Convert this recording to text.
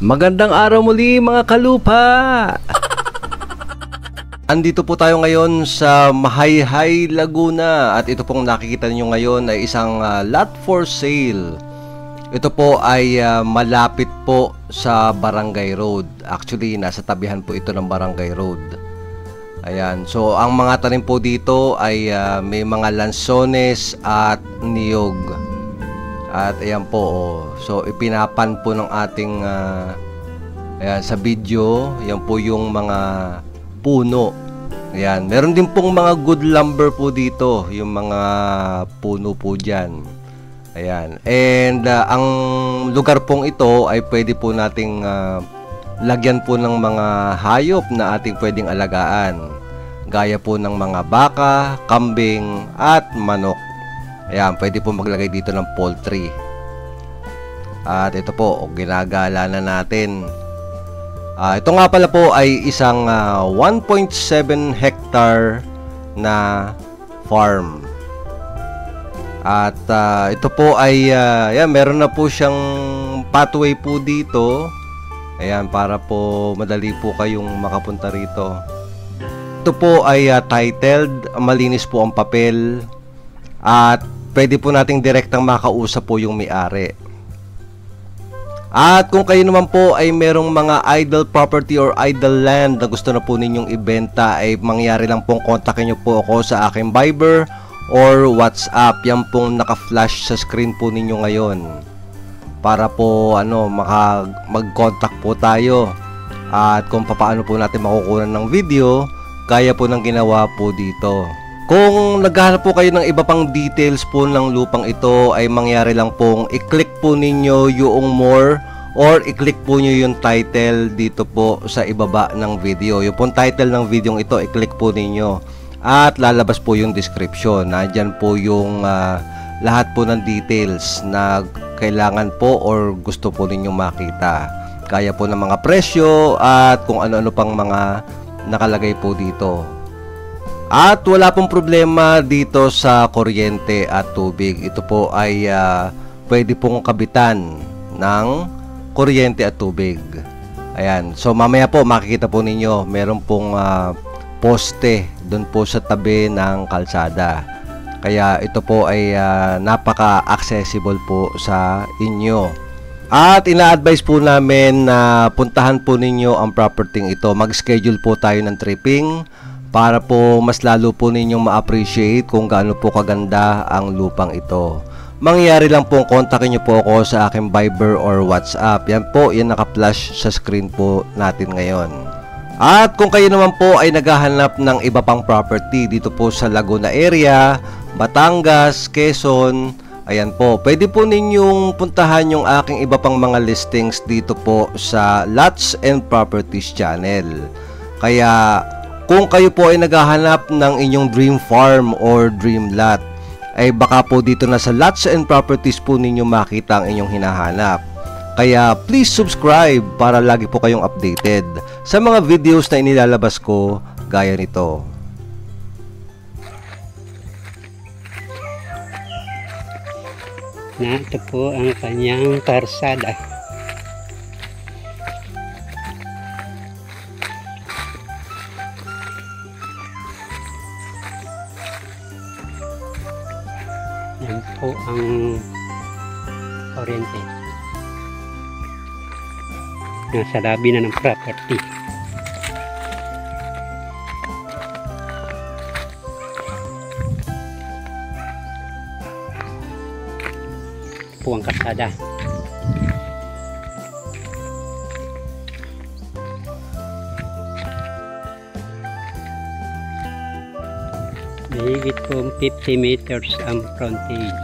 Magandang araw muli mga kalupa! Andito po tayo ngayon sa Mahayhay, Laguna at ito pong nakikita niyo ngayon ay isang lot for sale. Ito po ay malapit po sa Barangay Road. Actually, nasa tabihan po ito ng Barangay Road. Ayan, so ang mga tanim po dito ay may mga lansones at niyog. At ayan po, oh. So ipinapan po ng ating ayan, sa video, yan po yung mga puno. Ayan, meron din pong mga good lumber po dito, yung mga puno po dyan. Ayan, and ang lugar pong ito ay pwede po nating lagyan po ng mga hayop na ating pwedeng alagaan. Gaya po ng mga baka, kambing at manok. Ayan, pwede po maglagay dito ng poultry. At ito po, ginagala na natin. Ito nga pala po ay isang 1.7 hectare na farm. At ito po ay yan, meron na po siyang pathway po dito. Ayan, para po madali po kayong makapunta rito. Ito po ay titled, malinis po ang papel. At pwede po nating direktang makausap po yung may-ari. At kung kayo naman po ay merong mga idle property or idle land na gusto na po ninyong ibenta, ay mangyari lang pong kontakin nyo po ako sa aking Viber or WhatsApp. Yan pong naka-flash sa screen po ninyo ngayon. Para po mag-contact po tayo. At kung paano po natin makukunan ng video, kaya po ng ginawa po dito. Kung naghahanap po kayo ng iba pang details po ng lupang ito, ay mangyari lang pong i-click po ninyo yung more or i-click po nyo yung title dito po sa ibaba ng video. Yung pong title ng video ito, i-click po ninyo at lalabas po yung description. Nandyan po yung lahat po ng details na kailangan po or gusto po ninyong makita. Kaya po ng mga presyo at kung ano-ano pang mga nakalagay po dito. At wala pong problema dito sa kuryente at tubig. Ito po ay pwede pong kabitan ng kuryente at tubig. Ayan. So mamaya po makikita po ninyo meron pong poste doon po sa tabi ng kalsada. Kaya ito po ay napaka-accessible po sa inyo. At ina-advise po namin na puntahan po ninyo ang property ito. Mag-schedule po tayo ng tripping para po mas lalo po ninyong ma-appreciate kung gaano po kaganda ang lupang ito. Mangyari lang po, kontakin nyo po ako sa aking Viber or WhatsApp. Yan po, yan naka-flash sa screen po natin ngayon. At kung kayo naman po ay naghahanap ng iba pang property dito po sa Laguna area, Batangas, Quezon, ayan po, pwede po ninyong puntahan yung aking iba pang mga listings dito po sa Lots and Properties channel. Kaya kung kayo po ay naghahanap ng inyong dream farm or dream lot, ay baka po dito na sa Lots and Properties po ninyo makita ang inyong hinahanap. Kaya please subscribe para lagi po kayong updated sa mga videos na inilalabas ko gaya nito. Ito po ang kanyang karsada. Yan po ang kuryente. Nasa labi na ng property. Po ang kalsada. Mahigit po 50 meters ang frontage.